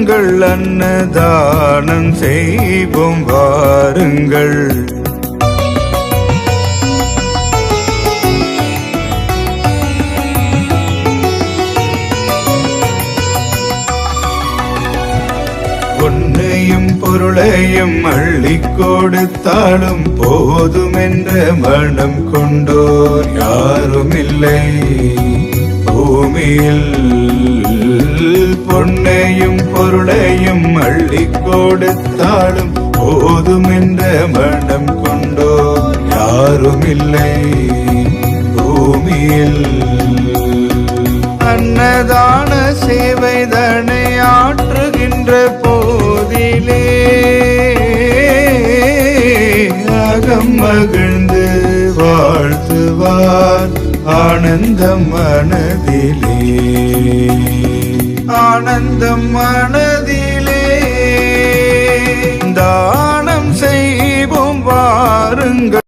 வாருங்கள் அன்னதானம் செய்வோம் வாருங்கள். பொன்னையும் பொருளையும் அள்ளி கொடுத்தாலும் போதும் என்ற மனம் கொண்டோர் யாரும் இல்லை பூமியில். பொன்னையும் பொருளையும் அள்ளி கொடுத்தாலும் போதும் என்ற மனம் கொண்டோர் யாரும் இல்லை பூமியில். அன்னதான சேவைதனை ஆற்றுகின்ற போதிலே அகம் மகிழ்ந்து வாழ்த்துவார் ஆனந்தம் மனதிலே, ஆனந்தம் மன